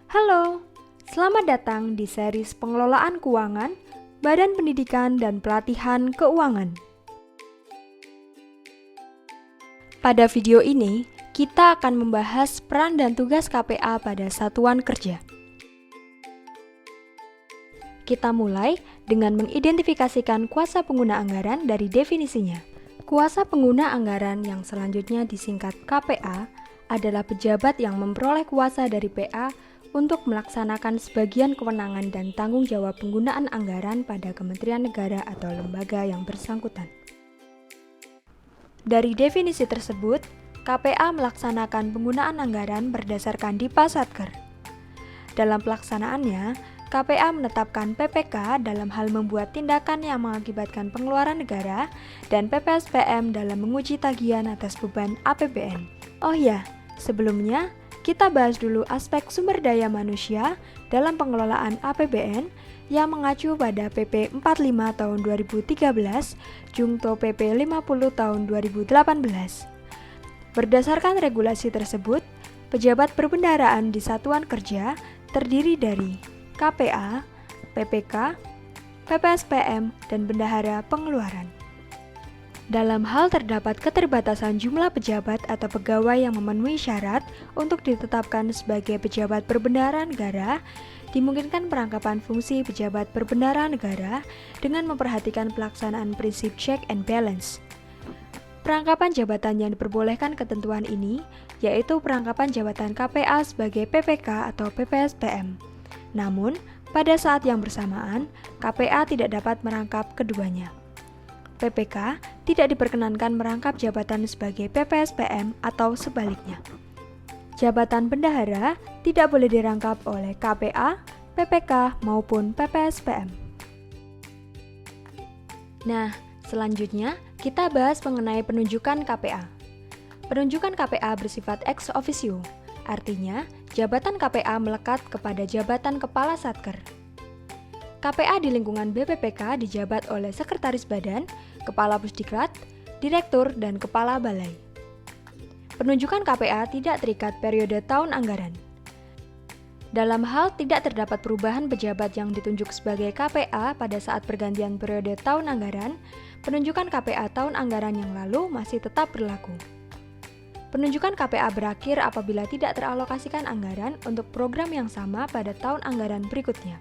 Halo, selamat datang di series Pengelolaan Keuangan, Badan Pendidikan dan Pelatihan Keuangan. Pada video ini, kita akan membahas peran dan tugas KPA pada satuan kerja. Kita mulai dengan mengidentifikasikan kuasa pengguna anggaran dari definisinya. Kuasa pengguna anggaran yang selanjutnya disingkat KPA adalah pejabat yang memperoleh kuasa dari PA untuk melaksanakan sebagian kewenangan dan tanggung jawab penggunaan anggaran pada kementerian negara atau lembaga yang bersangkutan. Dari definisi tersebut, KPA melaksanakan penggunaan anggaran berdasarkan DIPA Satker. Dalam pelaksanaannya, KPA menetapkan PPK dalam hal membuat tindakan yang mengakibatkan pengeluaran negara dan PPSPM dalam menguji tagihan atas beban APBN. Oh ya, sebelumnya kita bahas dulu aspek sumber daya manusia dalam pengelolaan APBN yang mengacu pada PP 45 tahun 2013, Jungto PP 50 tahun 2018. Berdasarkan regulasi tersebut, pejabat perbendaharaan di satuan kerja terdiri dari KPA, PPK, PPSPM, dan bendahara pengeluaran. Dalam hal terdapat keterbatasan jumlah pejabat atau pegawai yang memenuhi syarat untuk ditetapkan sebagai pejabat perbendaharaan negara, dimungkinkan perangkapan fungsi pejabat perbendaharaan negara dengan memperhatikan pelaksanaan prinsip check and balance. Perangkapan jabatan yang diperbolehkan ketentuan ini yaitu perangkapan jabatan KPA sebagai PPK atau PPSPM. Namun, pada saat yang bersamaan, KPA tidak dapat merangkap keduanya. PPK tidak diperkenankan merangkap jabatan sebagai PPSPM atau sebaliknya. Jabatan bendahara tidak boleh dirangkap oleh KPA, PPK, maupun PPSPM. Nah, selanjutnya kita bahas mengenai penunjukan KPA. Penunjukan KPA bersifat ex officio, artinya jabatan KPA melekat kepada jabatan Kepala Satker. KPA di lingkungan BPPK dijabat oleh Sekretaris Badan, Kepala Pusdiklat, Direktur, dan Kepala Balai. Penunjukan KPA tidak terikat periode tahun anggaran. Dalam hal tidak terdapat perubahan pejabat yang ditunjuk sebagai KPA pada saat pergantian periode tahun anggaran, penunjukan KPA tahun anggaran yang lalu masih tetap berlaku. Penunjukan KPA berakhir apabila tidak teralokasikan anggaran untuk program yang sama pada tahun anggaran berikutnya.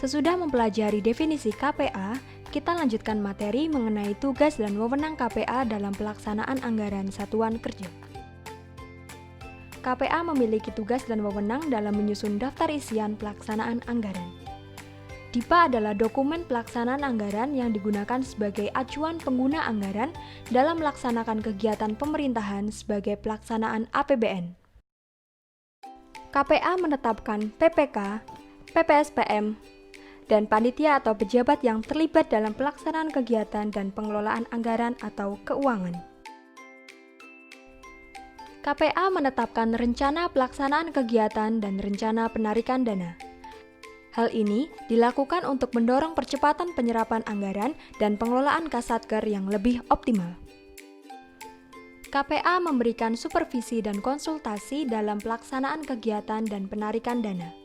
Sesudah mempelajari definisi KPA, kita lanjutkan materi mengenai tugas dan wewenang KPA dalam pelaksanaan anggaran satuan kerja. KPA memiliki tugas dan wewenang dalam menyusun daftar isian pelaksanaan anggaran. DIPA adalah dokumen pelaksanaan anggaran yang digunakan sebagai acuan pengguna anggaran dalam melaksanakan kegiatan pemerintahan sebagai pelaksanaan APBN. KPA menetapkan PPK, PPSPM, dan panitia atau pejabat yang terlibat dalam pelaksanaan kegiatan dan pengelolaan anggaran atau keuangan. KPA menetapkan rencana pelaksanaan kegiatan dan rencana penarikan dana. Hal ini dilakukan untuk mendorong percepatan penyerapan anggaran dan pengelolaan Kasatker yang lebih optimal. KPA memberikan supervisi dan konsultasi dalam pelaksanaan kegiatan dan penarikan dana.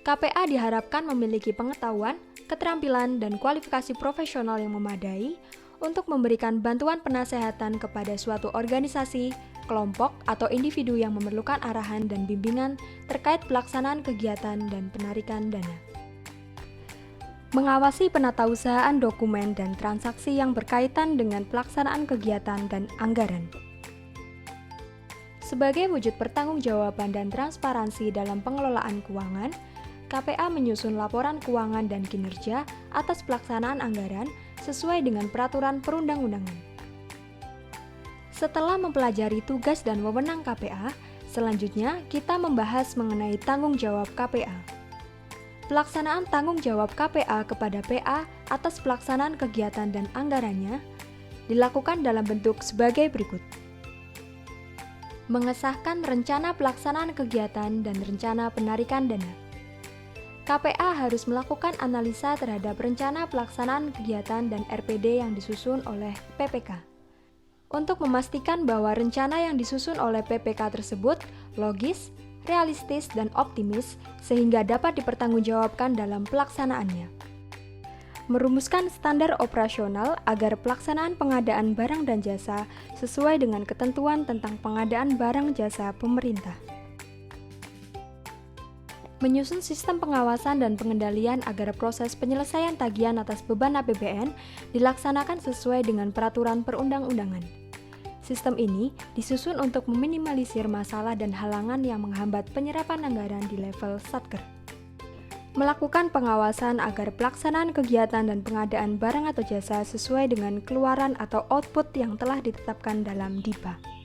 KPA diharapkan memiliki pengetahuan, keterampilan, dan kualifikasi profesional yang memadai untuk memberikan bantuan penasehatan kepada suatu organisasi, kelompok, atau individu yang memerlukan arahan dan bimbingan terkait pelaksanaan kegiatan dan penarikan dana. Mengawasi penatausahaan dokumen dan transaksi yang berkaitan dengan pelaksanaan kegiatan dan anggaran. Sebagai wujud pertanggungjawaban dan transparansi dalam pengelolaan keuangan, KPA menyusun laporan keuangan dan kinerja atas pelaksanaan anggaran sesuai dengan peraturan perundang-undangan. Setelah mempelajari tugas dan wewenang KPA, selanjutnya kita membahas mengenai tanggung jawab KPA. Pelaksanaan tanggung jawab KPA kepada PA atas pelaksanaan kegiatan dan anggarannya dilakukan dalam bentuk sebagai berikut. Mengesahkan rencana pelaksanaan kegiatan dan rencana penarikan dana. KPA harus melakukan analisa terhadap rencana pelaksanaan kegiatan dan RPD yang disusun oleh PPK. Untuk memastikan bahwa rencana yang disusun oleh PPK tersebut logis, realistis, dan optimis sehingga dapat dipertanggungjawabkan dalam pelaksanaannya. Merumuskan standar operasional agar pelaksanaan pengadaan barang dan jasa sesuai dengan ketentuan tentang pengadaan barang jasa pemerintah. Menyusun sistem pengawasan dan pengendalian agar proses penyelesaian tagihan atas beban APBN dilaksanakan sesuai dengan peraturan perundang-undangan. Sistem ini disusun untuk meminimalisir masalah dan halangan yang menghambat penyerapan anggaran di level Satker. Melakukan pengawasan agar pelaksanaan kegiatan dan pengadaan barang atau jasa sesuai dengan keluaran atau output yang telah ditetapkan dalam DIPA.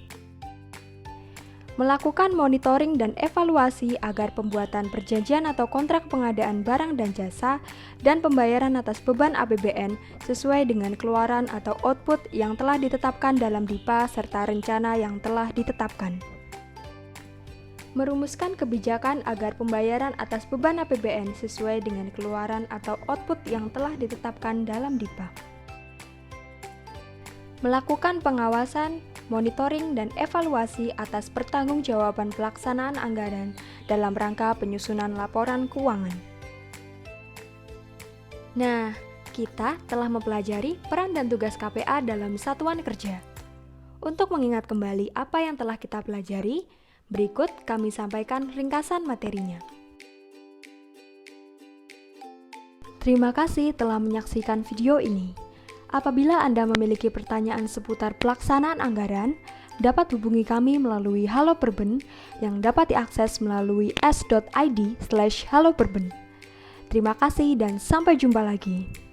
Melakukan monitoring dan evaluasi agar pembuatan perjanjian atau kontrak pengadaan barang dan jasa dan pembayaran atas beban APBN sesuai dengan keluaran atau output yang telah ditetapkan dalam DIPA serta rencana yang telah ditetapkan. Merumuskan kebijakan agar pembayaran atas beban APBN sesuai dengan keluaran atau output yang telah ditetapkan dalam DIPA. Melakukan pengawasan, monitoring, dan evaluasi atas pertanggungjawaban pelaksanaan anggaran dalam rangka penyusunan laporan keuangan. Nah, kita telah mempelajari peran dan tugas KPA dalam satuan kerja. Untuk mengingat kembali apa yang telah kita pelajari, berikut kami sampaikan ringkasan materinya. Terima kasih telah menyaksikan video ini. Apabila Anda memiliki pertanyaan seputar pelaksanaan anggaran, dapat hubungi kami melalui Halo Perben yang dapat diakses melalui s.id/haloperben. Terima kasih dan sampai jumpa lagi.